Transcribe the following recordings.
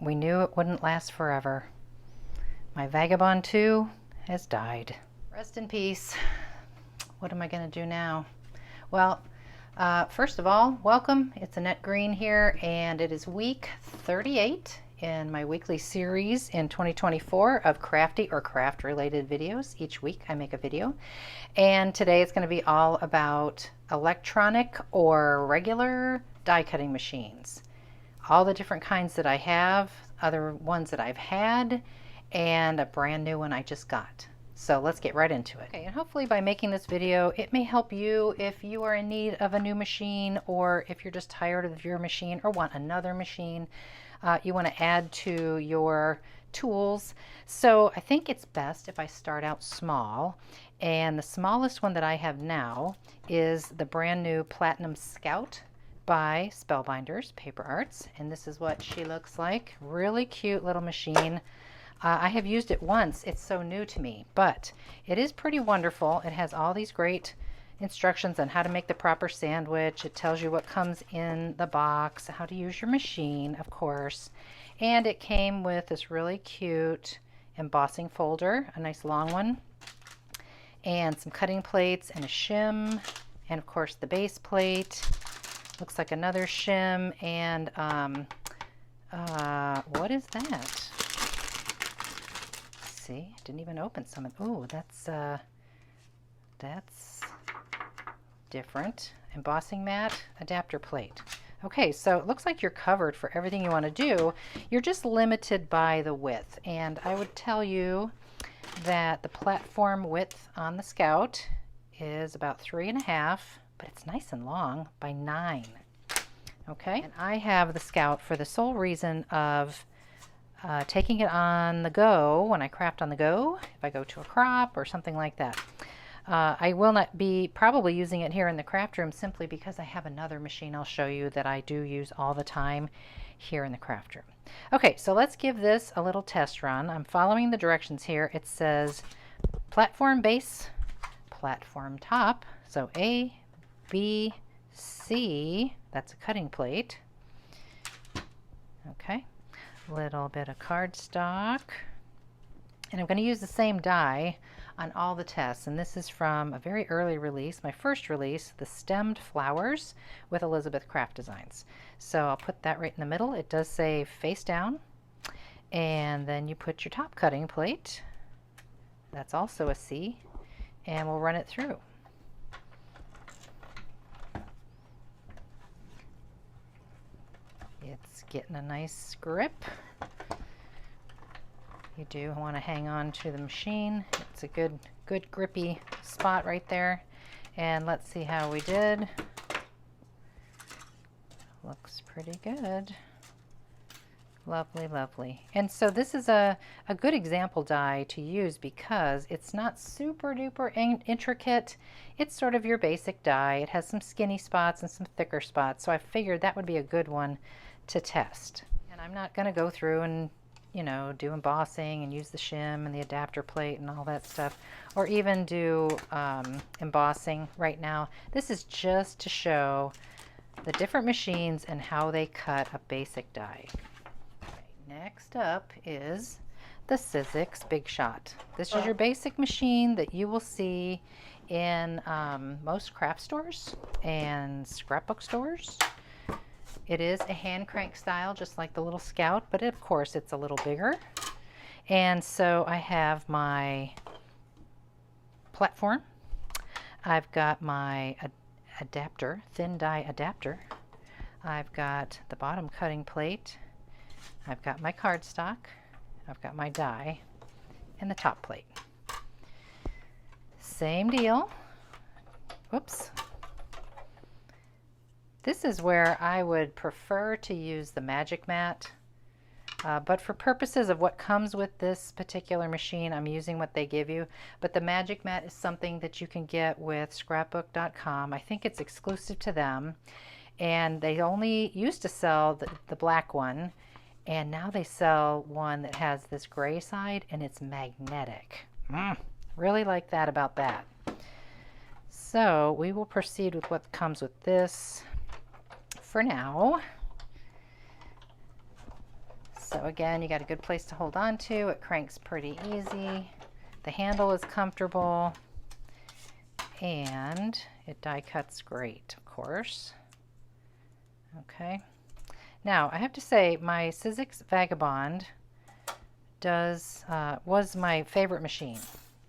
we knew it wouldn't last forever. My Vagabond 2 has died. Rest in peace. What am I going to do now? Well, first of all, welcome. It's Annette Green here, and it is week 38 in my weekly series in 2024 of crafty or craft-related videos. Each week I make a video, and today it's going to be all about electronic or regular die cutting machines. All the different kinds that I have, other ones that I've had, and a brand new one I just got. So let's get right into it. Okay, and hopefully by making this video, it may help you if you are in need of a new machine, or if you're just tired of your machine or want another machine. You want to add to your tools. So I think it's best if I start out small. And the smallest one that I have now is the brand new Platinum Scout by Spellbinders Paper Arts. And this is what she looks like. Really cute little machine. I have used it once. It's so new to me, but it is pretty wonderful. It has all these great instructions on how to make the proper sandwich. It tells you what comes in the box, how to use your machine, of course. And it came with this really cute embossing folder, a nice long one, and some cutting plates and a shim, and of course the base plate. Looks like another shim, and what is that? See, didn't even open some of. Oh, that's different. Embossing mat, adapter plate. Okay, so it looks like you're covered for everything you want to do. You're just limited by the width, and I would tell you that the platform width on the Scout is about 3.5, but it's nice and long, by 9. Okay, and I have the Scout for the sole reason of taking it on the go when I craft on the go, if I go to a crop or something like that. I will not be probably using it here in the craft room, simply because I have another machine I'll show you that I do use all the time here in the craft room. Okay, so let's give this a little test run. I'm following the directions here. It says platform base, platform top. So A, B, C, that's a cutting plate. Okay. Little bit of cardstock, and I'm going to use the same die on all the tests, and this is from a very early release, my first release, the Stemmed Flowers with Elizabeth Craft Designs. So I'll put that right in the middle. It does say face down, and then you put your top cutting plate, that's also a C, and we'll run it through. It's getting a nice grip. You do want to hang on to the machine. It's a good grippy spot right there. And let's see how we did. Looks pretty good. Lovely, lovely. And so this is a good example die to use because it's not super duper intricate. It's sort of your basic die. It has some skinny spots and some thicker spots. So I figured that would be a good one to test. And I'm not going to go through and, you know, do embossing and use the shim and the adapter plate and all that stuff, or even do embossing right now. This is just to show the different machines and how they cut a basic die. Next up is the Sizzix Big Shot. This is your basic machine that you will see in most craft stores and scrapbook stores. It is a hand crank style, just like the little Scout, but of course it's a little bigger. And so I have my platform. I've got my adapter, thin die adapter. I've got the bottom cutting plate. I've got my cardstock. I've got my die and the top plate. Same deal. Whoops. This is where I would prefer to use the magic mat, but for purposes of what comes with this particular machine, I'm using what they give you. But the magic mat is something that you can get with scrapbook.com. I think it's exclusive to them, and they only used to sell the black one, and now they sell one that has this gray side and it's magnetic. Really like that about that. So we will proceed with what comes with this for now. So So again, you got a good place to hold on to. It cranks pretty easy. The handle is comfortable. And it die cuts great, of course. Okay. Now, I have to say, my Sizzix Vagabond was my favorite machine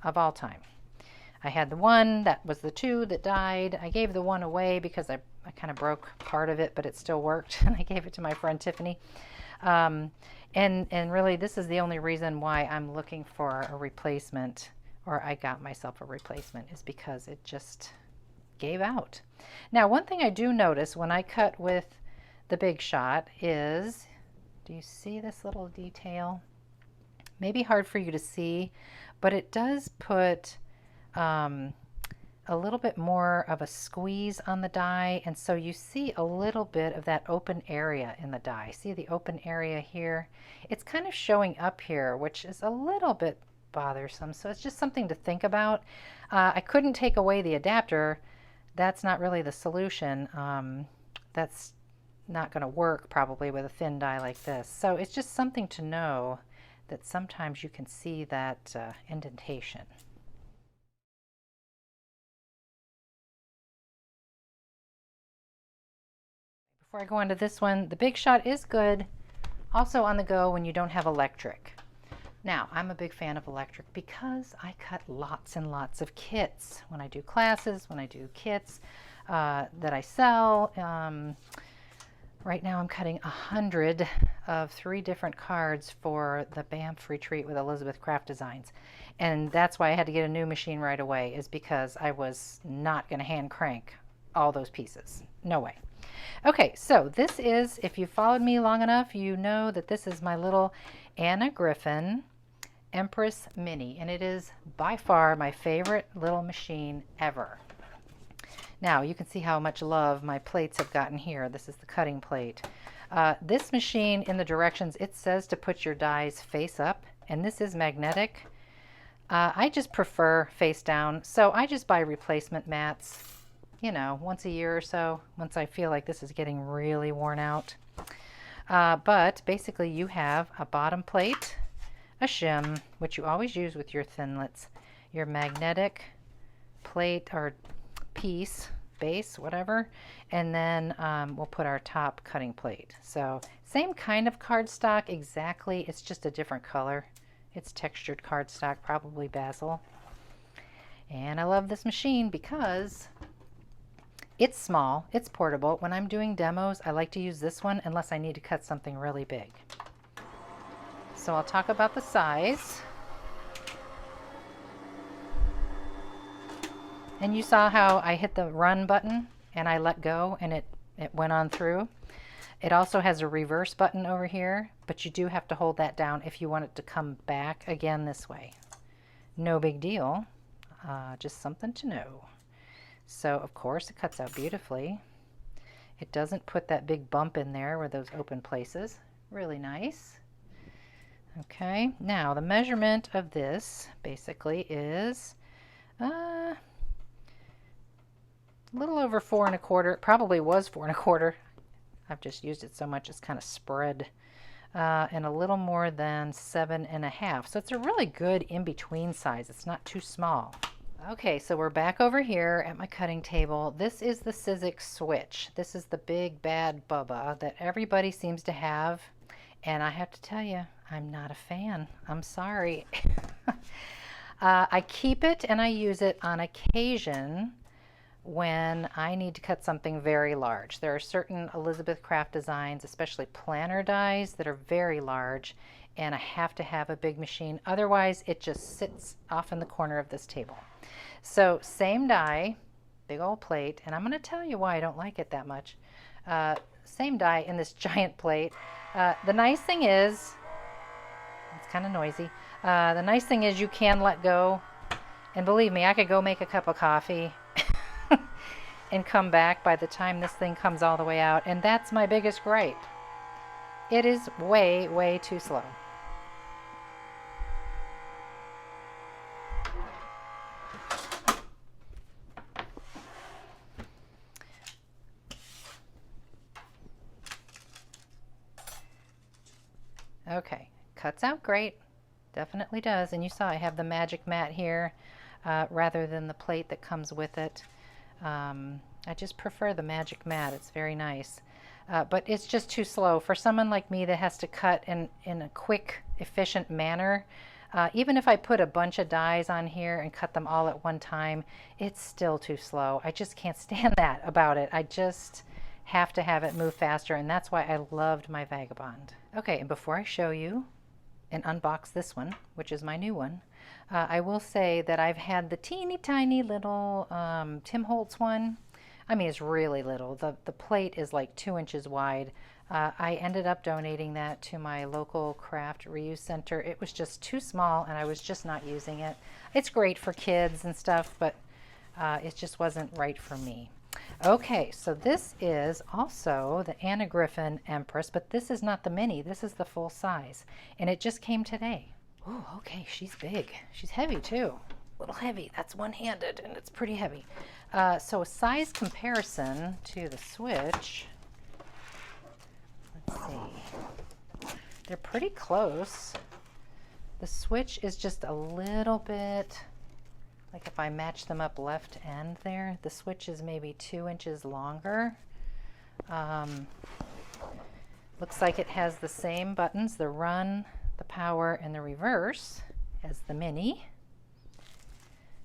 of all time. I had the one, that was the two that died. I gave the one away because I kind of broke part of it, but it still worked, and I gave it to my friend Tiffany. And really, this is the only reason why I'm looking for a replacement, or I got myself a replacement, is because it just gave out. Now, one thing I do notice when I cut with the Big Shot is, do you see this little detail? Maybe hard for you to see, but it does put a little bit more of a squeeze on the die, and so you see a little bit of that open area in the die. See the open area here? It's kind of showing up here, which is a little bit bothersome, so it's just something to think about. I couldn't take away the adapter. That's not really the solution. That's not going to work probably with a thin die like this. So it's just something to know that sometimes you can see that indentation. Before I go on to this one, the Big Shot is good also on the go when you don't have electric. Now, I'm a big fan of electric because I cut lots and lots of kits when I do classes, when I do kits that I sell. Right now I'm cutting 100 of 3 different cards for the Banff Retreat with Elizabeth Craft Designs. And that's why I had to get a new machine right away, is because I was not going to hand crank all those pieces. No way. Okay, so this is, if you followed me long enough, you know that this is my little Griffin Empress Mini, and it is by far my favorite little machine ever. Now you can see how much love my plates have gotten here. This is the cutting plate. This machine, in the directions, it says to put your dies face up, and this is magnetic. I just prefer face down, so I just buy replacement mats, you know, once a year or so, once I feel like this is getting really worn out. But basically you have a bottom plate, a shim, which you always use with your thinlits, your magnetic plate or piece, base, whatever, and then we'll put our top cutting plate. So same kind of cardstock exactly, it's just a different color. It's textured cardstock, probably basil. And I love this machine because it's small, it's portable. When I'm doing demos, I like to use this one unless I need to cut something really big. So I'll talk about the size. And you saw how I hit the run button and I let go and it went on through. It also has a reverse button over here, but you do have to hold that down if you want it to come back again this way. No big deal, just something to know. So of course it cuts out beautifully. It doesn't put that big bump in there where those open places. Really nice. Okay, now the measurement of this basically is a little over 4 1/4. It probably was 4 1/4. I've just used it so much it's kind of spread. And a little more than 7 1/2. So it's a really good in-between size. It's not too small. Okay, so we're back over here at my cutting table. This is the Sizzix Switch. This is the big bad bubba that everybody seems to have. And I have to tell you, I'm not a fan. I'm sorry. I keep it and I use it on occasion when I need to cut something very large. There are certain Elizabeth Craft Designs, especially planner dies, that are very large, and I have to have a big machine. Otherwise, it just sits off in the corner of this table. So same die, big old plate, and I'm going to tell you why I don't like it that much. Same die in this giant plate. The nice thing is, it's kind of noisy. The nice thing is you can let go, and believe me, I could go make a cup of coffee and come back by the time this thing comes all the way out, and that's my biggest gripe. It is way, way too slow. Okay, cuts out great. Definitely does. And you saw I have the magic mat here rather than the plate that comes with it. I just prefer the magic mat. It's very nice. But it's just too slow. For someone like me that has to cut in a quick, efficient manner, even if I put a bunch of dies on here and cut them all at one time, it's still too slow. I just can't stand that about it. I just have to have it move faster, and that's why I loved my Vagabond. Okay, and before I show you and unbox this one, which is my new one, I will say that I've had the teeny tiny little Tim Holtz one. I mean, it's really little. The plate is like 2 inches wide. I ended up donating that to my local craft reuse center. It was just too small and I was just not using it. It's great for kids and stuff, but it just wasn't right for me. Okay, so this is also the Griffin Empress, but this is not the mini. This is the full size, and it just came today. Oh, okay, she's big. She's heavy too. A little heavy. That's one-handed, and it's pretty heavy. So a size comparison to the Switch. Let's see. They're pretty close. The Switch is just a little bit, like if I match them up left and there, the Switch is maybe 2 inches longer. Looks like it has the same buttons, the run, the power, and the reverse as the mini.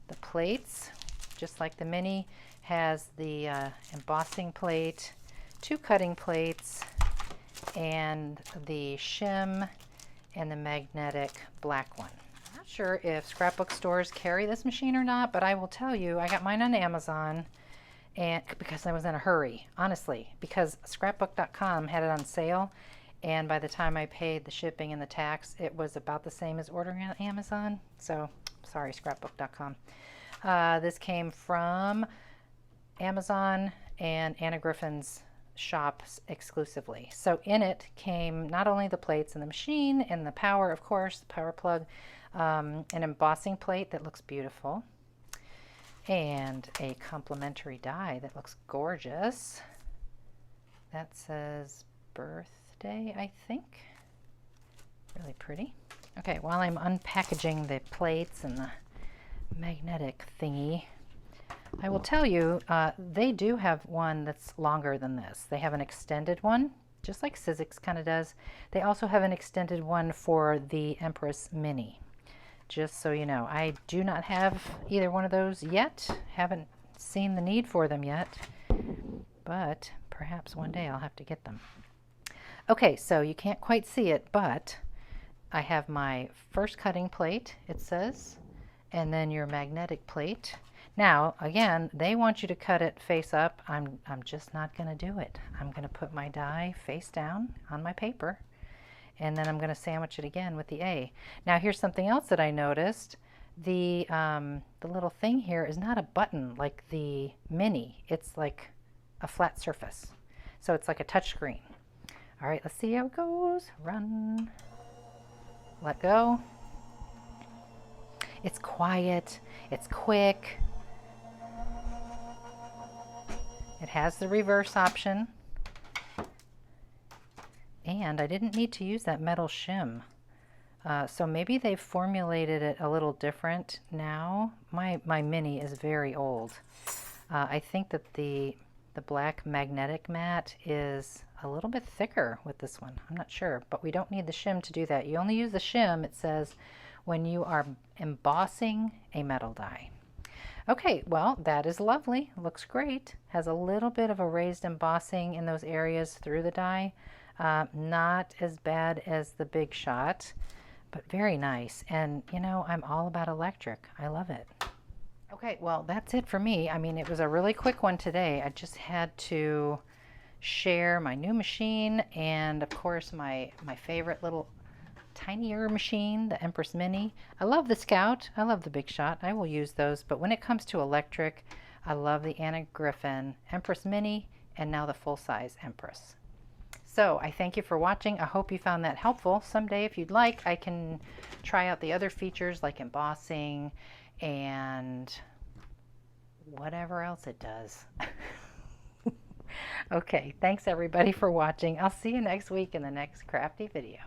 The plates, just like the mini, has the embossing plate, 2 cutting plates, and the shim and the magnetic black one. I'm not sure if scrapbook stores carry this machine or not, but I will tell you, I got mine on Amazon, and because I was in a hurry, honestly, because scrapbook.com had it on sale, and by the time I paid the shipping and the tax, it was about the same as ordering on Amazon. So sorry, scrapbook.com. This came from Amazon and Anna Griffin's shops exclusively. So in it came not only the plates and the machine and the power, of course, the power plug, an embossing plate that looks beautiful, and a complimentary die that looks gorgeous. That says birthday, I think. Really pretty. Okay, while I'm unpackaging the plates and the magnetic thingy, I will tell you, they do have one that's longer than this. They have an extended one, just like Sizzix kind of does. They also have an extended one for the Empress Mini. Just so you know, I do not have either one of those yet. Haven't seen the need for them yet, but perhaps one day I'll have to get them. Okay, so you can't quite see it, but I have my first cutting plate, it says, and then your magnetic plate. Now, again, they want you to cut it face up. I'm just not going to do it. I'm going to put my die face down on my paper, and then I'm going to sandwich it again with the A. Now, here's something else that I noticed. The little thing here is not a button like the mini. It's like a flat surface. So it's like a touch screen. All right, let's see how it goes. Run. Let go. It's quiet. It's quick. It has the reverse option. And I didn't need to use that metal shim. So maybe they've formulated it a little different now. My mini is very old. I think that the black magnetic mat is a little bit thicker with this one. I'm not sure, but we don't need the shim to do that. You only use the shim, it says, when you are embossing a metal die. Okay, well, that is lovely. Looks great. Has a little bit of a raised embossing in those areas through the die. Not as bad as the Big Shot, but very nice. And, you know, I'm all about electric. I love it. Okay, well, that's it for me. I mean, it was a really quick one today. I just had to share my new machine and, of course, my favorite little tinier machine, the Empress Mini. I love the Scout. I love the Big Shot. I will use those. But when it comes to electric, I love the Anna Griffin Empress Mini and now the full-size Empress. So I thank you for watching. I hope you found that helpful. Someday, if you'd like, I can try out the other features like embossing and whatever else it does. Okay, thanks everybody for watching. I'll see you next week in the next crafty video.